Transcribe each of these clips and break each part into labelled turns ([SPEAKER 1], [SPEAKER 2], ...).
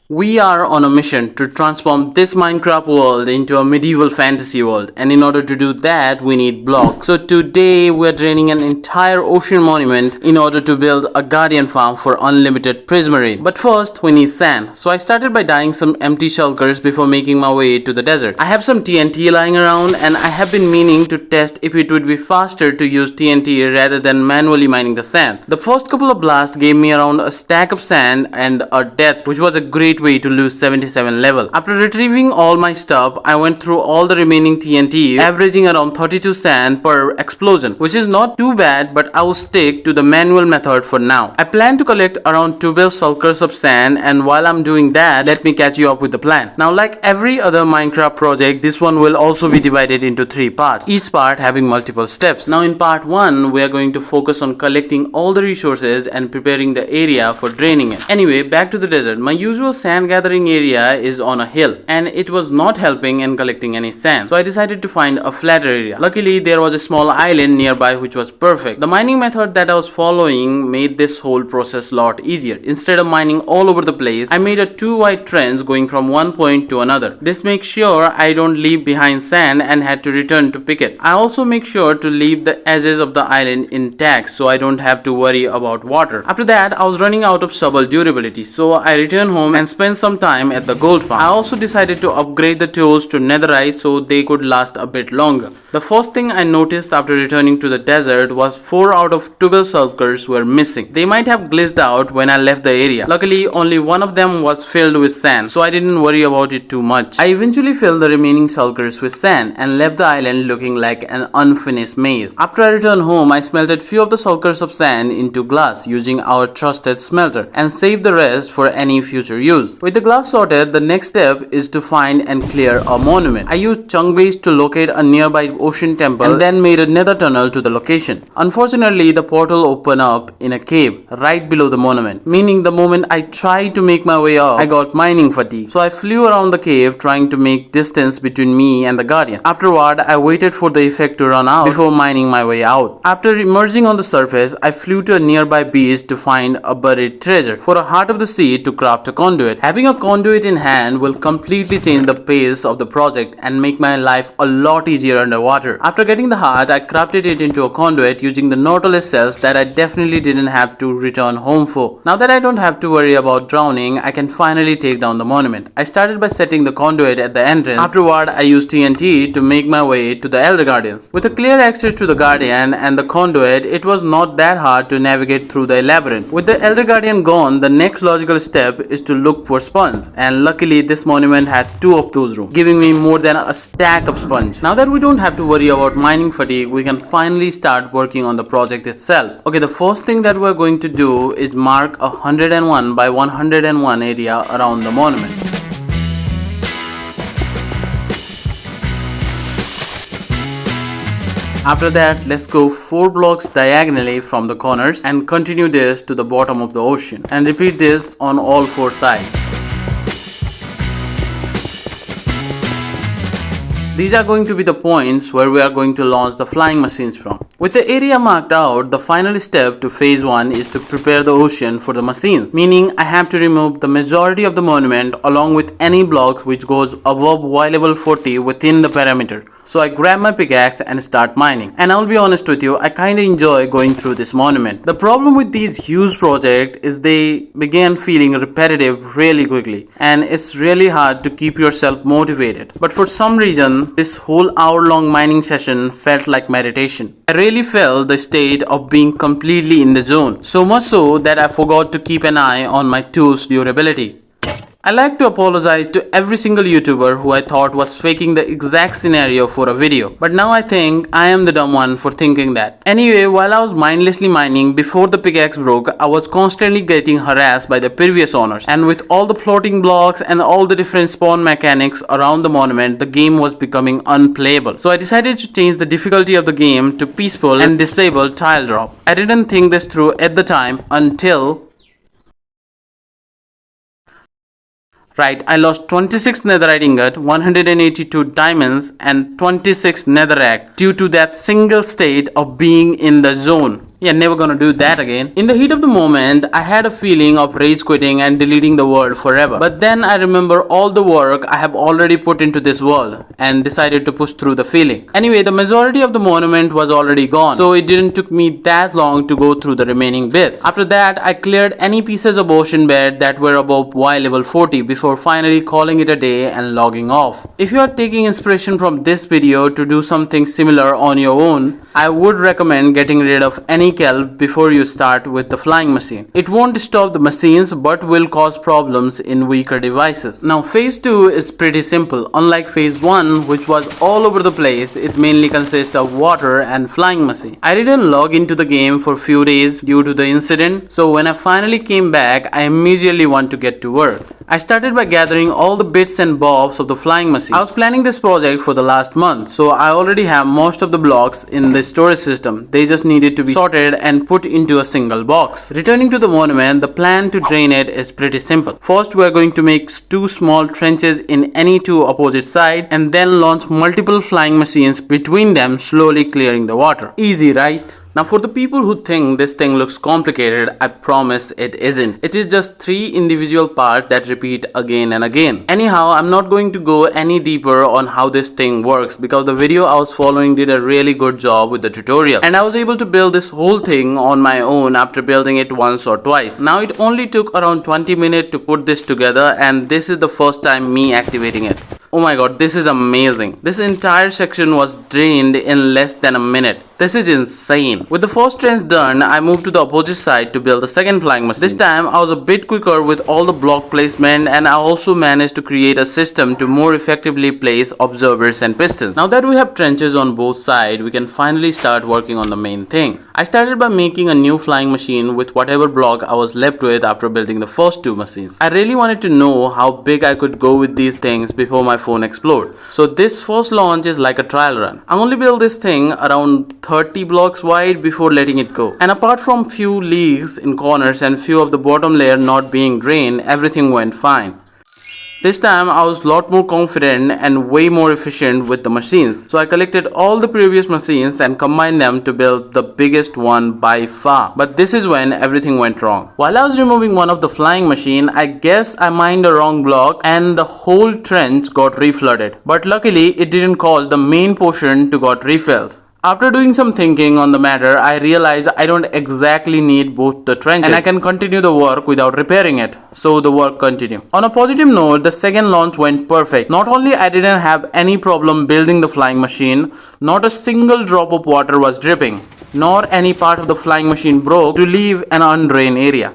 [SPEAKER 1] We are on a mission to transform this Minecraft world into a medieval fantasy world, and in order to do that we need blocks. So today we are draining an entire ocean monument in order to build a guardian farm for unlimited prismarine. But first we need sand. So I started by dyeing some empty shulkers before making my way to the desert. I have some TNT lying around and I have been meaning to test if it would be faster to use TNT rather than manually mining the sand. The first couple of blasts gave me around a stack of sand and a death, which was a great way to lose 77 level. After retrieving all my stuff, I went through all the remaining TNT, averaging around 32 sand per explosion, which is not too bad, but I will stick to the manual method for now. I plan to collect around 12 shulkers of sand, and while I'm doing that, let me catch you up with the plan. Now, like every other Minecraft project, this one will also be divided into 3 parts, each part having multiple steps. Now in part 1, we are going to focus on collecting all the resources and preparing the area for draining it. Anyway, back to the desert. My usual sand gathering area is on a hill and it was not helping in collecting any sand, so I decided to find a flatter area. Luckily there was a small island nearby which was perfect. The mining method that I was following made this whole process a lot easier. Instead of mining all over the place, I made a 2 wide trench going from one point to another. This makes sure I don't leave behind sand and had to return to pick it. I also make sure to leave the edges of the island intact so I don't have to worry about water. After that I was running out of shovel durability, so I returned home and spent some time at the gold farm. I also decided to upgrade the tools to netherite so they could last a bit longer. The first thing I noticed after returning to the desert was 4 out of 12 shulkers were missing. They might have glitched out when I left the area. Luckily only one of them was filled with sand, so I didn't worry about it too much. I eventually filled the remaining shulkers with sand and left the island looking like an unfinished maze. After I returned home, I smelted few of the shulkers of sand into glass using our trusted smelter and saved the rest for any future use. With the glass sorted, the next step is to find and clear a monument. I used chunk base to locate a nearby ocean temple and then made a nether tunnel to the location. Unfortunately, the portal opened up in a cave right below the monument, meaning the moment I tried to make my way up, I got mining fatigue. So I flew around the cave trying to make distance between me and the guardian. Afterward, I waited for the effect to run out before mining my way out. After emerging on the surface, I flew to a nearby beach to find a buried treasure for a heart of the sea to craft a conduit. Having a conduit in hand will completely change the pace of the project and make my life a lot easier underwater. After getting the heart, I crafted it into a conduit using the nautilus cells that I definitely didn't have to return home for. Now that I don't have to worry about drowning, I can finally take down the monument. I started by setting the conduit at the entrance. Afterward, I used TNT to make my way to the Elder Guardians. With a clear access to the Guardian and the conduit, it was not that hard to navigate through the labyrinth. With the Elder Guardian gone, the next logical step is to look for sponge, and luckily this monument had 2 of those rooms, giving me more than a stack of sponge. Now that we don't have to worry about mining fatigue, we can finally start working on the project itself. Okay, the first thing that we're going to do is mark a 101 by 101 area around the monument. After that, let's go 4 blocks diagonally from the corners and continue this to the bottom of the ocean, and repeat this on all 4 sides. These are going to be the points where we are going to launch the flying machines from. With the area marked out, the final step to phase 1 is to prepare the ocean for the machines, meaning I have to remove the majority of the monument along with any block which goes above Y level 40 within the parameter. So I grab my pickaxe and start mining. And I'll be honest with you, I kinda enjoy going through this monument. The problem with these huge projects is they began feeling repetitive really quickly, and it's really hard to keep yourself motivated. But for some reason, this whole hour-long mining session felt like meditation. I really felt the state of being completely in the zone, so much so that I forgot to keep an eye on my tool's durability. I like to apologize to every single YouTuber who I thought was faking the exact scenario for a video, but now I think I am the dumb one for thinking that. Anyway, while I was mindlessly mining before the pickaxe broke, I was constantly getting harassed by the previous owners, and with all the floating blocks and all the different spawn mechanics around the monument, the game was becoming unplayable. So I decided to change the difficulty of the game to peaceful and disable tile drop. I didn't think this through at the time until Right, I lost 26 netherite ingot, 182 diamonds and 26 netherrack due to that single state of being in the zone. Yeah, never gonna do that again. In the heat of the moment, I had a feeling of rage quitting and deleting the world forever. But then I remember all the work I have already put into this world and decided to push through the feeling. Anyway, the majority of the monument was already gone, so it didn't took me that long to go through the remaining bits. After that, I cleared any pieces of ocean bed that were above Y level 40 before finally calling it a day and logging off. If you are taking inspiration from this video to do something similar on your own, I would recommend getting rid of any kelp before you start with the flying machine. It won't stop the machines but will cause problems in weaker devices. Now phase 2 is pretty simple. Unlike phase 1, which was all over the place, it mainly consists of water and flying machine. I didn't log into the game for few days due to the incident, so when I finally came back, I immediately want to get to work. I started by gathering all the bits and bobs of the flying machine. I was planning this project for the last month, so I already have most of the blocks in the storage system. They just needed to be sorted and put into a single box. Returning to the monument, the plan to drain it is pretty simple. First, we are going to make 2 small trenches in any 2 opposite sides and then launch multiple flying machines between them, slowly clearing the water. Easy, right? Now for the people who think this thing looks complicated, I promise it isn't. It is just 3 individual parts that repeat again and again. Anyhow, I'm not going to go any deeper on how this thing works because the video I was following did a really good job with the tutorial. And I was able to build this whole thing on my own after building it once or twice. Now it only took around 20 minutes to put this together, and this is the first time me activating it. Oh my god, this is amazing. This entire section was drained in less than a minute. This is insane. With the first trench done, I moved to the opposite side to build the second flying machine. This time I was a bit quicker with all the block placement, and I also managed to create a system to more effectively place observers and pistons. Now that we have trenches on both sides, we can finally start working on the main thing. I started by making a new flying machine with whatever block I was left with after building the first 2 machines. I really wanted to know how big I could go with these things before my phone exploded. So this first launch is like a trial run. I only built this thing around 30 blocks wide before letting it go. And apart from few leaks in corners and few of the bottom layer not being drained, everything went fine. This time I was a lot more confident and way more efficient with the machines. So I collected all the previous machines and combined them to build the biggest one by far. But this is when everything went wrong. While I was removing one of the flying machine, I guess I mined the wrong block and the whole trench got reflooded. But luckily it didn't cause the main portion to got refilled. After doing some thinking on the matter, I realized I don't exactly need both the trenches and I can continue the work without repairing it. So the work continued. On a positive note, the second launch went perfect. Not only I didn't have any problem building the flying machine, not a single drop of water was dripping, nor any part of the flying machine broke to leave an undrained area.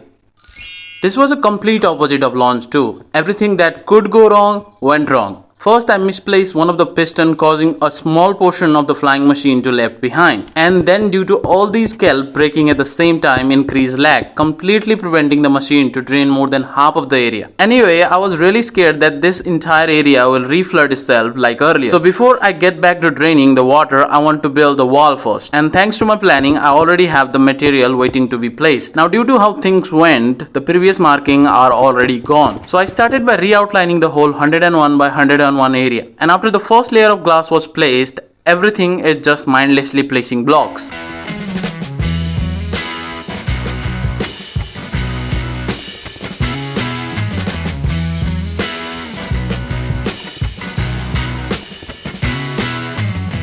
[SPEAKER 1] This was a complete opposite of launch 2. Everything that could go wrong went wrong. First, I misplaced one of the piston, causing a small portion of the flying machine to left behind. And then due to all these kelp breaking at the same time, increased lag, completely preventing the machine to drain more than half of the area. Anyway, I was really scared that this entire area will reflood itself like earlier. So before I get back to draining the water, I want to build the wall first. And thanks to my planning, I already have the material waiting to be placed. Now due to how things went, the previous marking are already gone. So I started by re-outlining the whole 101 by 101 area, and after the first layer of glass was placed, everything is just mindlessly placing blocks.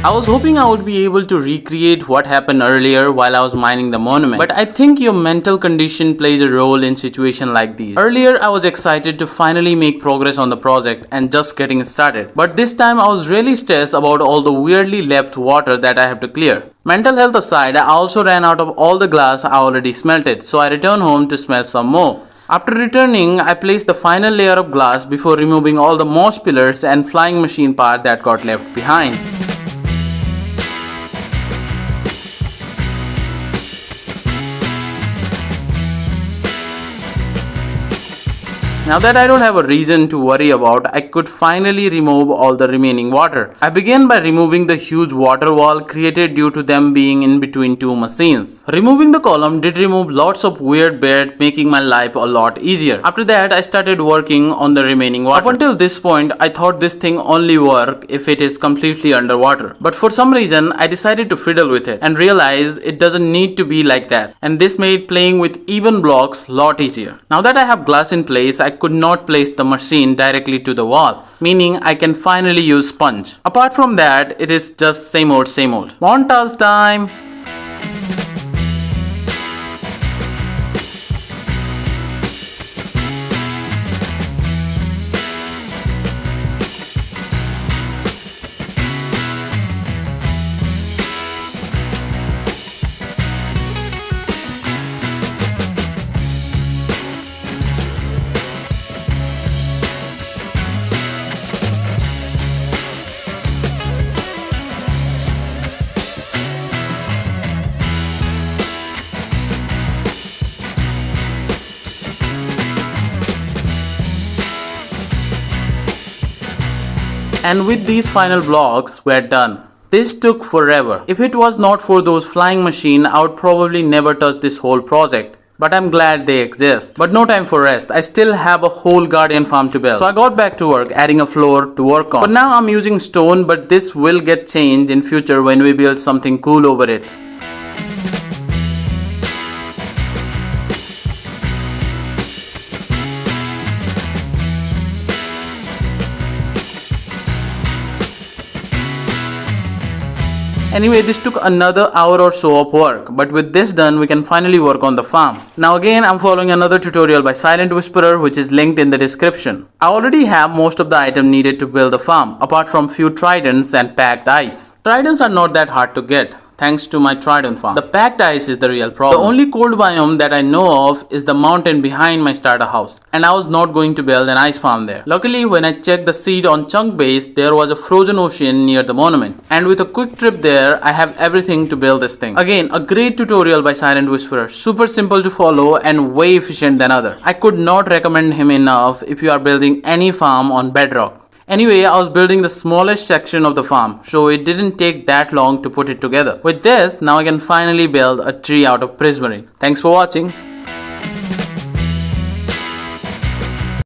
[SPEAKER 1] I was hoping I would be able to recreate what happened earlier while I was mining the monument, but I think your mental condition plays a role in situations like these. Earlier I was excited to finally make progress on the project and just getting started, but this time I was really stressed about all the weirdly left water that I have to clear. Mental health aside, I also ran out of all the glass I already smelted, so I returned home to smelt some more. After returning, I placed the final layer of glass before removing all the moss pillars and flying machine part that got left behind. Now that I don't have a reason to worry about, I could finally remove all the remaining water. I began by removing the huge water wall created due to them being in between two machines. Removing the column did remove lots of weird bit, making my life a lot easier. After that, I started working on the remaining water. Up until this point, I thought this thing only works if it is completely underwater. But for some reason, I decided to fiddle with it and realized it doesn't need to be like that. And this made playing with even blocks lot easier. Now that I have glass in place, I could not place the machine directly to the wall, meaning I can finally use sponge. Apart from that, it is just same old same old. Montage time! And with these final blocks, we're done. This took forever. If it was not for those flying machines, I would probably never touch this whole project. But I'm glad they exist. But no time for rest. I still have a whole garden farm to build. So I got back to work, adding a floor to work on. But now I'm using stone, but this will get changed in future when we build something cool over it. Anyway, this took another hour or so of work, but with this done, we can finally work on the farm. Now again, I'm following another tutorial by Silent Whisperer, which is linked in the description. I already have most of the item needed to build the farm, apart from few tridents and packed ice. Tridents are not that hard to get, thanks to my trident farm. The packed ice is the real problem. The only cold biome that I know of is the mountain behind my starter house, and I was not going to build an ice farm there. Luckily, when I checked the seed on chunk base, there was a frozen ocean near the monument, and with a quick trip there, I have everything to build this thing. Again, a great tutorial by Silent Whisperer, super simple to follow and way efficient than other. I could not recommend him enough if you are building any farm on bedrock. Anyway, I was building the smallest section of the farm, so it didn't take that long to put it together. With this, now I can finally build a tree out of prismarine. Thanks for watching.